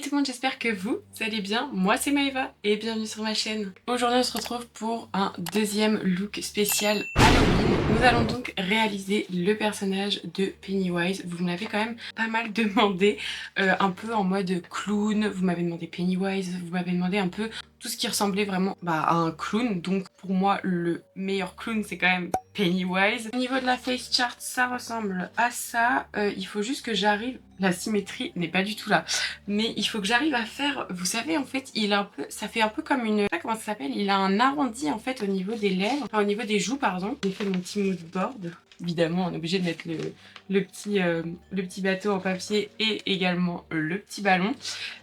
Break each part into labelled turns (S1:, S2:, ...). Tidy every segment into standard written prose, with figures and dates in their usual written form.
S1: tout le monde, j'espère que vous allez bien. Moi c'est Maëva et bienvenue sur ma chaîne. Aujourd'hui on se retrouve pour un deuxième look spécial Halloween. Nous allons donc réaliser le personnage de Pennywise. Vous me l'avez quand même pas mal demandé, un peu en mode clown. Vous m'avez demandé Pennywise, vous m'avez demandé un peu tout ce qui ressemblait vraiment à un clown. Donc pour moi le meilleur clown c'est quand même Pennywise. Au niveau de la face chart ça ressemble à ça. Il faut juste que j'arrive, la symétrie n'est pas du tout là, mais il faut que j'arrive à faire, vous savez en fait il a un peu, ça fait un peu comme une, je sais pas comment ça s'appelle, il a un arrondi en fait au niveau des lèvres, enfin au niveau des joues pardon. J'ai fait mon petit mood board. Évidemment, on est obligé de mettre le petit bateau en papier et également le petit ballon.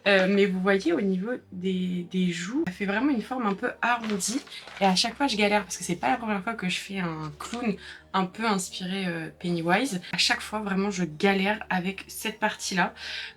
S1: Mais vous voyez, au niveau des joues, ça fait vraiment une forme un peu arrondie. Et à chaque fois, je galère parce que c'est pas la première fois que je fais un clown un peu inspiré Pennywise. À chaque fois, vraiment, je galère avec cette partie-là.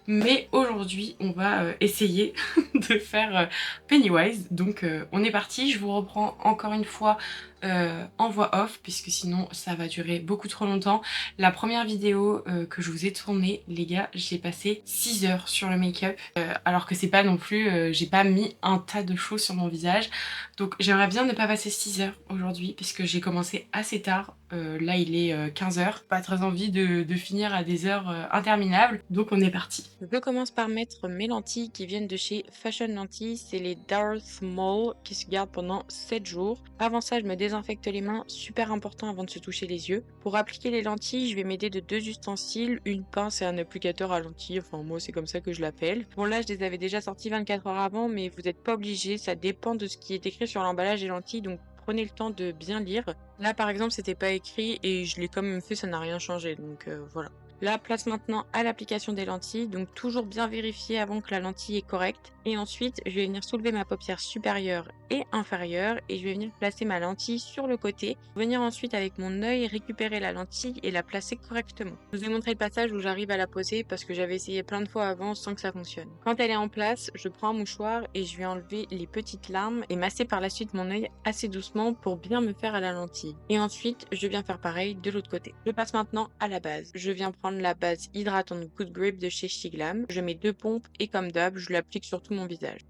S1: Mais aujourd'hui, on va essayer de faire Pennywise. Donc, on est parti. Je vous reprends encore une fois en voix off puisque sinon ça va durer beaucoup trop longtemps. La première vidéo que je vous ai tournée, les gars, j'ai passé 6 heures sur le make-up alors que c'est pas non plus, j'ai pas mis un tas de choses sur mon visage. Donc j'aimerais bien ne pas passer 6 heures aujourd'hui puisque j'ai commencé assez tard. Là il est 15 heures. Pas très envie de finir à des heures interminables. Donc on est parti. Je commence par mettre mes lentilles qui viennent de chez Fashion Lentilles. C'est les Darth Maul qui se gardent pendant 7 jours. Avant ça, je me désinfecte les mains, super important avant de se toucher les yeux. Pour appliquer les lentilles, je vais m'aider de 2 ustensiles, une pince et un applicateur à lentilles. Enfin moi c'est comme ça que je l'appelle. Bon là je les avais déjà sortis 24 heures avant, mais vous n'êtes pas obligé, ça dépend de ce qui est écrit sur l'emballage des lentilles, donc prenez le temps de bien lire. Là par exemple c'était pas écrit et je l'ai quand même fait, ça n'a rien changé, donc voilà. Là, place maintenant à l'application des lentilles, donc toujours bien vérifier avant que la lentille est correcte. Et ensuite, je vais venir soulever ma paupière supérieure et inférieure et je vais venir placer ma lentille sur le côté. Venir ensuite avec mon œil récupérer la lentille et la placer correctement. Je vous ai montré le passage où j'arrive à la poser parce que j'avais essayé plein de fois avant sans que ça fonctionne. Quand elle est en place, je prends un mouchoir et je vais enlever les petites larmes et masser par la suite mon œil assez doucement pour bien me faire à la lentille. Et ensuite, je viens faire pareil de l'autre côté. Je passe maintenant à la base. Je viens prendre la base hydratante Good Grip de chez Shiglam. Je mets 2 pompes et comme d'hab, je l'applique sur tout mon visage.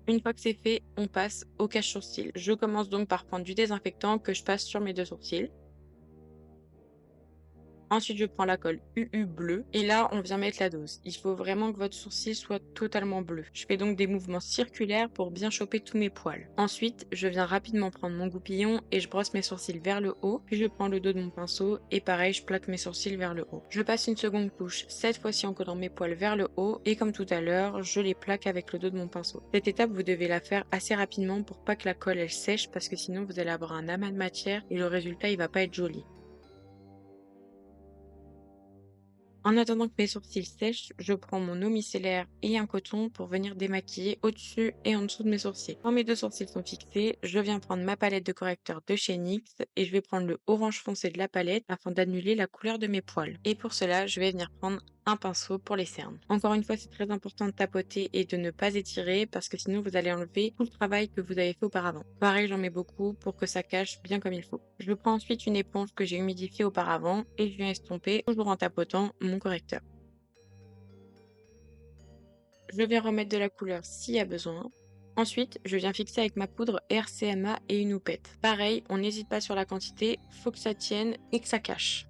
S1: Une fois que c'est fait, on passe au cache-sourcils. Je commence donc par prendre du désinfectant que je passe sur mes 2 sourcils. Ensuite, je prends la colle UU bleu et là, on vient mettre la dose. Il faut vraiment que votre sourcil soit totalement bleu. Je fais donc des mouvements circulaires pour bien choper tous mes poils. Ensuite, je viens rapidement prendre mon goupillon et je brosse mes sourcils vers le haut. Puis je prends le dos de mon pinceau et pareil, je plaque mes sourcils vers le haut. Je passe une seconde couche, cette fois-ci en collant mes poils vers le haut et comme tout à l'heure, je les plaque avec le dos de mon pinceau. Cette étape, vous devez la faire assez rapidement pour pas que la colle elle sèche parce que sinon vous allez avoir un amas de matière et le résultat il va pas être joli. En attendant que mes sourcils sèchent, je prends mon eau micellaire et un coton pour venir démaquiller au-dessus et en dessous de mes sourcils. Quand mes 2 sourcils sont fixés, je viens prendre ma palette de correcteur de chez NYX et je vais prendre le orange foncé de la palette afin d'annuler la couleur de mes poils. Et pour cela, je vais venir prendre un pinceau pour les cernes. Encore une fois, c'est très important de tapoter et de ne pas étirer parce que sinon vous allez enlever tout le travail que vous avez fait auparavant. Pareil, j'en mets beaucoup pour que ça cache bien comme il faut. Je prends ensuite une éponge que j'ai humidifiée auparavant et je viens estomper, toujours en tapotant, mon correcteur. Je viens remettre de la couleur s'il y a besoin. Ensuite, je viens fixer avec ma poudre RCMA et une houppette. Pareil, on n'hésite pas sur la quantité, faut que ça tienne et que ça cache.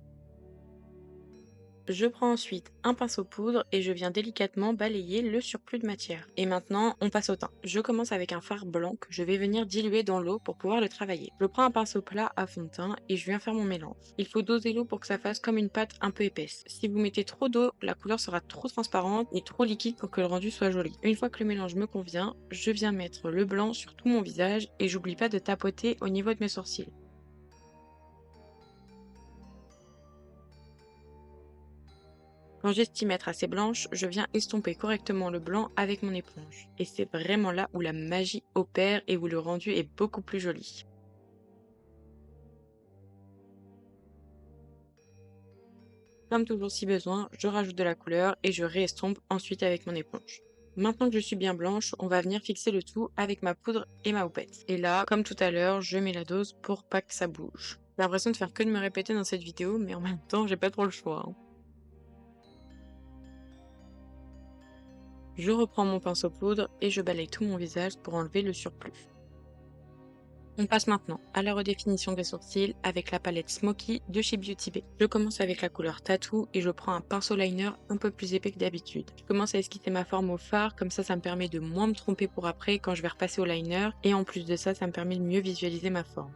S1: Je prends ensuite un pinceau poudre et je viens délicatement balayer le surplus de matière. Et maintenant, on passe au teint. Je commence avec un fard blanc que je vais venir diluer dans l'eau pour pouvoir le travailler. Je prends un pinceau plat à fond de teint et je viens faire mon mélange. Il faut doser l'eau pour que ça fasse comme une pâte un peu épaisse. Si vous mettez trop d'eau, la couleur sera trop transparente et trop liquide pour que le rendu soit joli. Une fois que le mélange me convient, je viens mettre le blanc sur tout mon visage et j'oublie pas de tapoter au niveau de mes sourcils. Quand j'estime être assez blanche, je viens estomper correctement le blanc avec mon éponge. Et c'est vraiment là où la magie opère et où le rendu est beaucoup plus joli. Comme toujours si besoin, je rajoute de la couleur et je réestompe ensuite avec mon éponge. Maintenant que je suis bien blanche, on va venir fixer le tout avec ma poudre et ma houppette. Et là, comme tout à l'heure, je mets la dose pour pas que ça bouge. J'ai l'impression de faire que de me répéter dans cette vidéo, mais en même temps, j'ai pas trop le choix, hein. Je reprends mon pinceau poudre et je balaye tout mon visage pour enlever le surplus. On passe maintenant à la redéfinition des sourcils avec la palette Smoky de chez Beauty Bay. Je commence avec la couleur Tattoo et je prends un pinceau liner un peu plus épais que d'habitude. Je commence à esquisser ma forme au fard, comme ça me permet de moins me tromper pour après quand je vais repasser au liner et en plus de ça me permet de mieux visualiser ma forme.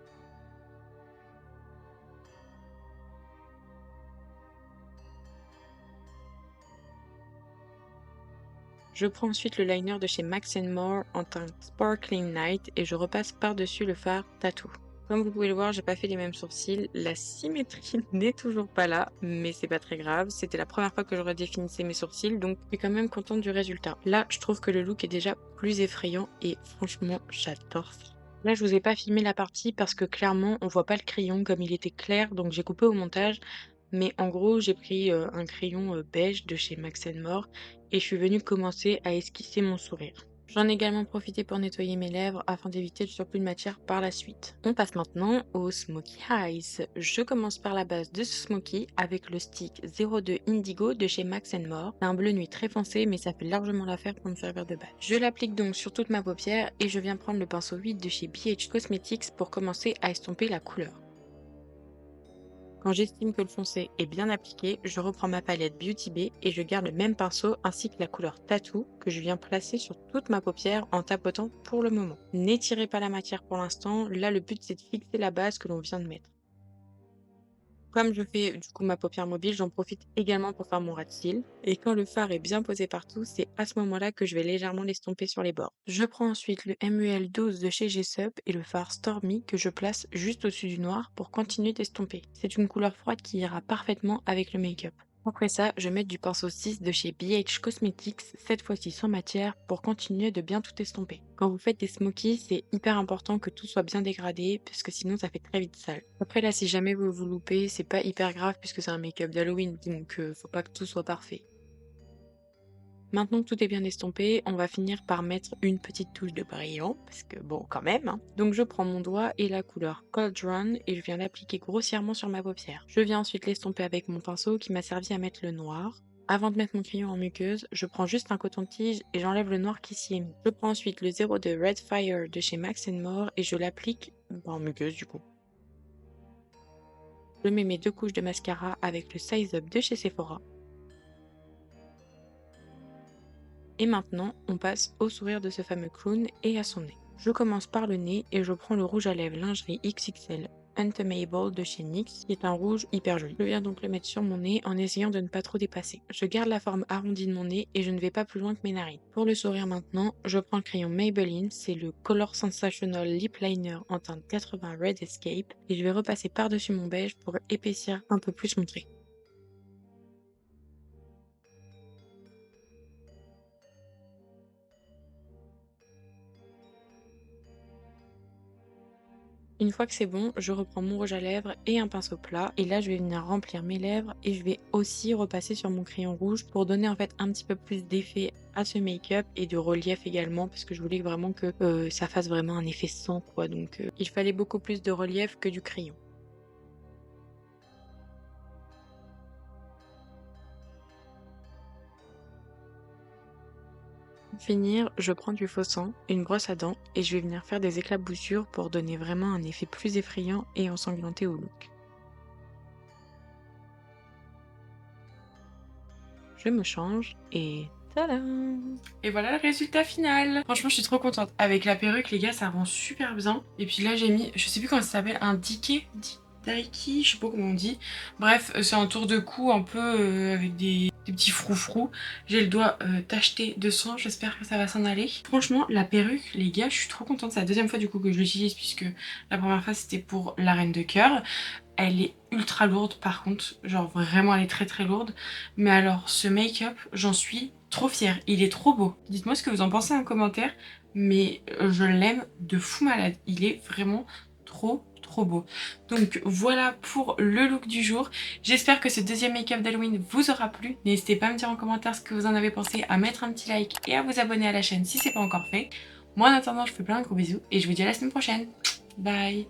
S1: Je prends ensuite le liner de chez Max More en teinte Sparkling Night et je repasse par-dessus le fard Tattoo. Comme vous pouvez le voir, j'ai pas fait les mêmes sourcils, la symétrie n'est toujours pas là, mais c'est pas très grave, c'était la première fois que je redéfinissais mes sourcils, donc je suis quand même contente du résultat. Là, je trouve que le look est déjà plus effrayant et franchement, j'adore ça. Là, je vous ai pas filmé la partie parce que clairement, on voit pas le crayon comme il était clair, donc j'ai coupé au montage. Mais en gros, j'ai pris un crayon beige de chez Max More et je suis venue commencer à esquisser mon sourire. J'en ai également profité pour nettoyer mes lèvres afin d'éviter le surplus de matière par la suite. On passe maintenant au Smoky Eyes. Je commence par la base de ce Smoky avec le stick 02 Indigo de chez Max More. C'est un bleu nuit très foncé mais ça fait largement l'affaire pour me servir de base. Je l'applique donc sur toute ma paupière et je viens prendre le pinceau 8 de chez BH Cosmetics pour commencer à estomper la couleur. Quand j'estime que le foncé est bien appliqué, je reprends ma palette Beauty Bay et je garde le même pinceau ainsi que la couleur Tattoo que je viens placer sur toute ma paupière en tapotant pour le moment. N'étirez pas la matière pour l'instant, là le but c'est de fixer la base que l'on vient de mettre. Comme je fais du coup ma paupière mobile, j'en profite également pour faire mon ras de cils. Et quand le fard est bien posé partout, c'est à ce moment-là que je vais légèrement l'estomper sur les bords. Je prends ensuite le MUL 12 de chez Jessup et le fard Stormy que je place juste au-dessus du noir pour continuer d'estomper. C'est une couleur froide qui ira parfaitement avec le make-up. Après ça, je mets du pinceau 6 de chez BH Cosmetics, cette fois-ci sans matière, pour continuer de bien tout estomper. Quand vous faites des smokies, c'est hyper important que tout soit bien dégradé, parce que sinon ça fait très vite sale. Après là, si jamais vous vous loupez, c'est pas hyper grave puisque c'est un make-up d'Halloween, donc faut pas que tout soit parfait. Maintenant que tout est bien estompé, on va finir par mettre une petite touche de brillant, parce que bon, quand même, hein. Donc je prends mon doigt et la couleur Cauldron et je viens l'appliquer grossièrement sur ma paupière. Je viens ensuite l'estomper avec mon pinceau qui m'a servi à mettre le noir. Avant de mettre mon crayon en muqueuse, je prends juste un coton-tige et j'enlève le noir qui s'y est mis. Je prends ensuite le 02 Red Fire de chez Max More et je l'applique en muqueuse du coup. Je mets mes deux couches de mascara avec le Size Up de chez Sephora. Et maintenant, on passe au sourire de ce fameux clown et à son nez. Je commence par le nez et je prends le rouge à lèvres lingerie XXL Untamable de chez NYX, qui est un rouge hyper joli. Je viens donc le mettre sur mon nez en essayant de ne pas trop dépasser. Je garde la forme arrondie de mon nez et je ne vais pas plus loin que mes narines. Pour le sourire maintenant, je prends le crayon Maybelline, c'est le Color Sensational Lip Liner en teinte 80 Red Escape et je vais repasser par-dessus mon beige pour épaissir un peu plus mon trait. Une fois que c'est bon, je reprends mon rouge à lèvres et un pinceau plat. Et là, je vais venir remplir mes lèvres et je vais aussi repasser sur mon crayon rouge pour donner en fait un petit peu plus d'effet à ce make-up et de relief également parce que je voulais vraiment que ça fasse vraiment un effet sang quoi. Donc il fallait beaucoup plus de relief que du crayon. Pour finir, je prends du faux sang, une brosse à dents et je vais venir faire des éclaboussures pour donner vraiment un effet plus effrayant et ensanglanté au look. Je me change et tadam! Et voilà le résultat final. Franchement, je suis trop contente. Avec la perruque, les gars, ça rend super bien. Et puis là, j'ai mis, je sais plus comment ça s'appelle, un Daiki, je sais pas comment on dit. Bref, c'est un tour de cou un peu avec des petits froufrous. J'ai le doigt tacheté de sang, j'espère que ça va s'en aller. Franchement, la perruque, les gars, je suis trop contente. C'est la deuxième fois du coup que je l'utilise puisque la première fois c'était pour la Reine de Cœur. Elle est ultra lourde par contre, genre vraiment elle est très très lourde. Mais alors ce make-up, j'en suis trop fière, il est trop beau. Dites-moi ce que vous en pensez en commentaire, mais je l'aime de fou malade. Il est vraiment trop beau. Donc voilà pour le look du jour. J'espère que ce deuxième make-up d'Halloween vous aura plu. N'hésitez pas à me dire en commentaire ce que vous en avez pensé, à mettre un petit like et à vous abonner à la chaîne si c'est pas encore fait. Moi en attendant, je vous fais plein de gros bisous et je vous dis à la semaine prochaine. Bye!